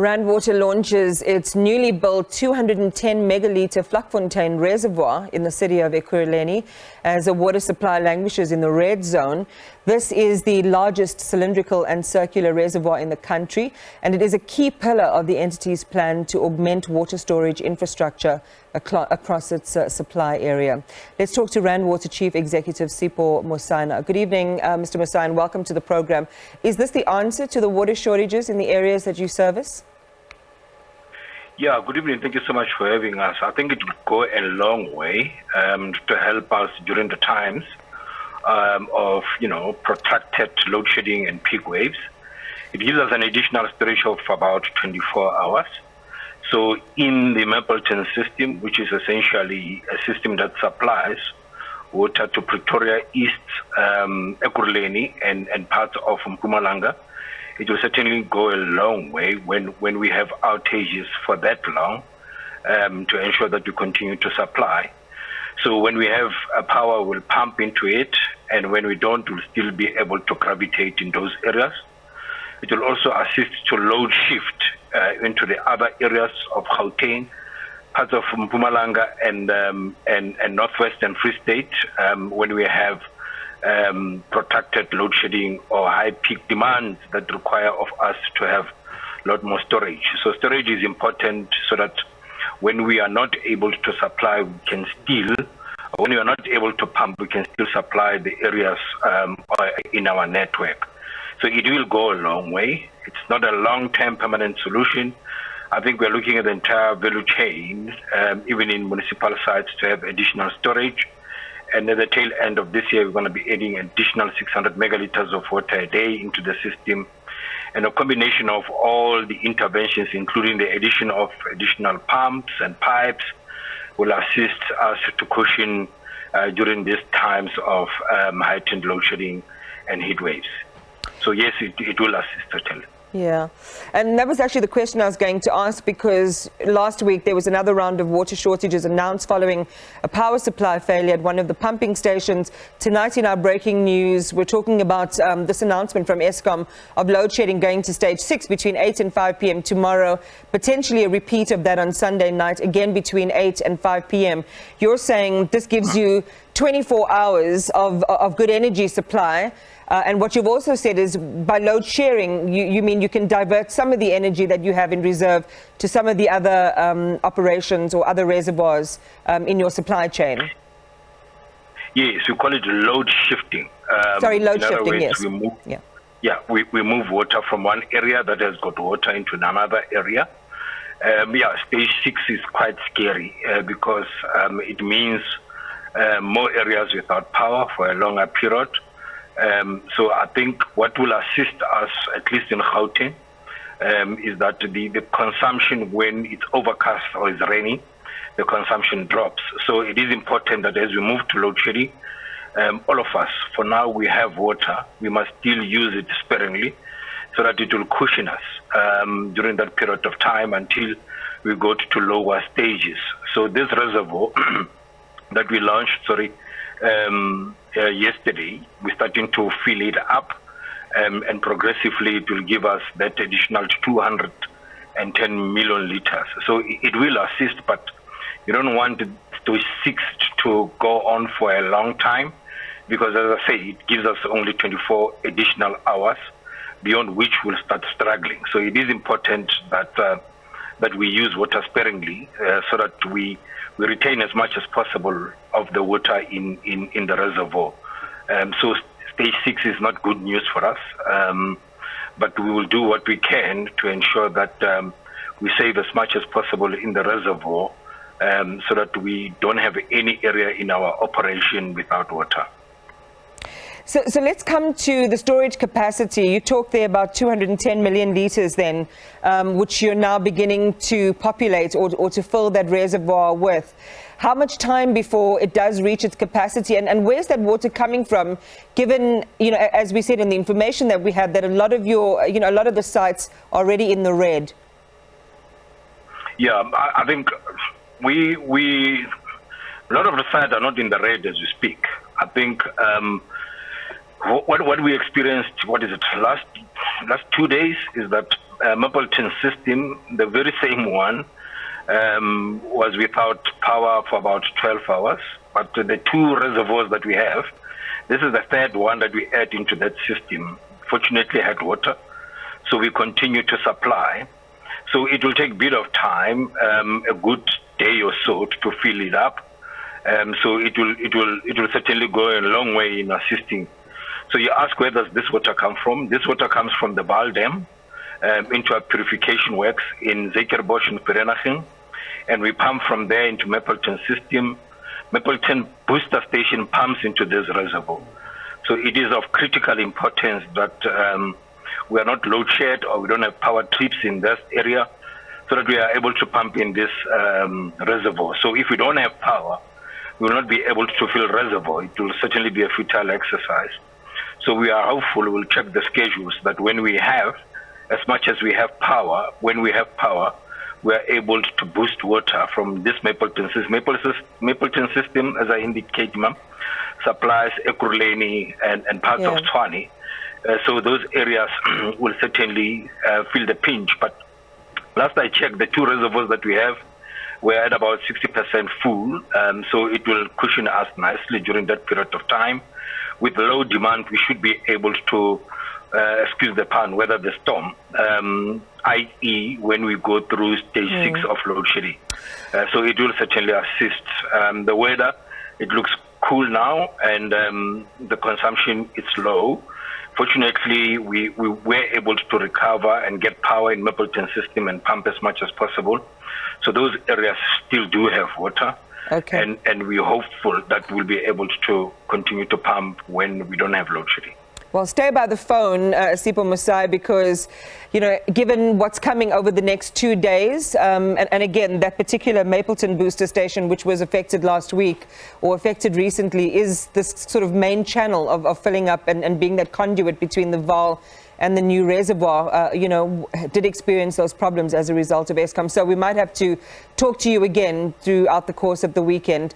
Rand Water launches its newly built 210 megalitre Vlakfontein Reservoir in the city of Ekurhuleni as a water supply languishes in the red zone. This is the largest cylindrical and circular reservoir in the country, and it is a key pillar of the entity's plan to augment water storage infrastructure across its supply area. Let's talk to Rand Water Chief Executive Sipho Mosai. Good evening, Mr. Mosai, and welcome to the program. Is this the answer to the water shortages in the areas that you service? Yeah, good evening. Thank you so much for having us. I think it would go a long way to help us during the times of, protracted load shedding and peak waves. It gives us an additional storage of about 24 hours. So in the Mapleton system, which is essentially a system that supplies water to Pretoria, East, Ekurhuleni, and parts of Mpumalanga, it will certainly go a long way when we have outages for that long to ensure that we continue to supply. So when we have power, we'll pump into it, and when we don't, we'll still be able to gravitate in those areas. It will also assist to load shift into the other areas of Gauteng, parts of Mpumalanga, and Northwestern Free State when we have protracted load shedding or high peak demands that require of us to have a lot more storage. So storage is important so that when we are not able to supply, we can still, when we are not able to pump, we can still supply the areas in our network. So it will go a long way. It's not a long-term permanent solution. I think we're looking at the entire value chain, even in municipal sites, to have additional storage. And at the tail end of this year, we're going to be adding additional 600 megaliters of water a day into the system. And a combination of all the interventions, including the addition of additional pumps and pipes, will assist us to cushion during these times of heightened load shedding and heat waves. So yes, it will assist certainly. Yeah, and that was actually the question I was going to ask, because last week there was another round of water shortages announced following a power supply failure at one of the pumping stations. Tonight in our breaking news, we're talking about this announcement from Eskom of load shedding going to stage 6 between 8 and 5 p.m. tomorrow, potentially a repeat of that on Sunday night, again between 8 and 5 p.m. You're saying this gives you 24 hours of good energy supply. And what you've also said is by load sharing, you mean you can divert some of the energy that you have in reserve to some of the other operations or other reservoirs in your supply chain? Yes, we call it load shifting. Load shifting, yes. We move water from one area that has got water into another area. Stage 6 is quite scary because it means more areas without power for a longer period. So I think what will assist us, at least in Gauteng, is that the consumption, when it's overcast or it's raining, the consumption drops. So it is important that as we move to load shedding, all of us, for now we have water, we must still use it sparingly so that it will cushion us during that period of time until we go to lower stages. So this reservoir that we launched, yesterday, we're starting to fill it up, and progressively it will give us that additional 210 million liters. So it will assist, but you don't want stage 6 to go on for a long time, because as I say, it gives us only 24 additional hours, beyond which we'll start struggling. So it is important that we use water sparingly so that we retain as much as possible of the water in the reservoir. So stage 6 is not good news for us, but we will do what we can to ensure that we save as much as possible in the reservoir so that we don't have any area in our operation without water. So let's come to the storage capacity. You talked there about 210 million litres then, which you're now beginning to populate or to fill that reservoir with. How much time before it does reach its capacity, and where's that water coming from, given, as we said in the information that we had, that a lot of a lot of the sites are already in the red? Yeah, I think a lot of the sites are not in the red as we speak. I think what we experienced, last 2 days, is that Mapleton system, the very same one, was without power for about 12 hours. But the two reservoirs that we have, this is the third one that we add into that system. Fortunately, had water, so we continue to supply. So it will take a bit of time, a good day or so, to fill it up. So it will certainly go a long way in assisting. So you ask, where does this water come from? This water comes from the Baal Dam into our purification works in Zekerbosch and Vereeniging, and we pump from there into Mapleton system. Mapleton booster station pumps into this reservoir. So it is of critical importance that we are not load shed or we don't have power trips in this area, so that we are able to pump in this reservoir. So if we don't have power, we will not be able to fill reservoir. It will certainly be a futile exercise. So we are hopeful, we'll check the schedules, that when we have, as much as we have power, when we have power, we are able to boost water from this Mapleton system. Mapleton system, as I indicate, ma'am, supplies Ekurhuleni and parts of Tshwane. So those areas will certainly feel the pinch. But last I checked, the two reservoirs that we have, we're at about 60% full. So it will cushion us nicely during that period of time. With low demand, we should be able to, excuse the pun, weather the storm, i.e. when we go through stage 6 of load shedding. So it will certainly assist. The weather, it looks cool now, and the consumption is low. Fortunately, we were able to recover and get power in Mapleton system and pump as much as possible. So those areas still do have water. Okay. And we're hopeful that we'll be able to continue to pump when we don't have load shedding. Well, stay by the phone, Sipho Mosai, because, you know, given what's coming over the next 2 days, and again, that particular Mapleton booster station, which was affected last week or affected recently, is this sort of main channel of filling up and being that conduit between the Vaal and the new reservoir, you know, did experience those problems as a result of Eskom. So we might have to talk to you again throughout the course of the weekend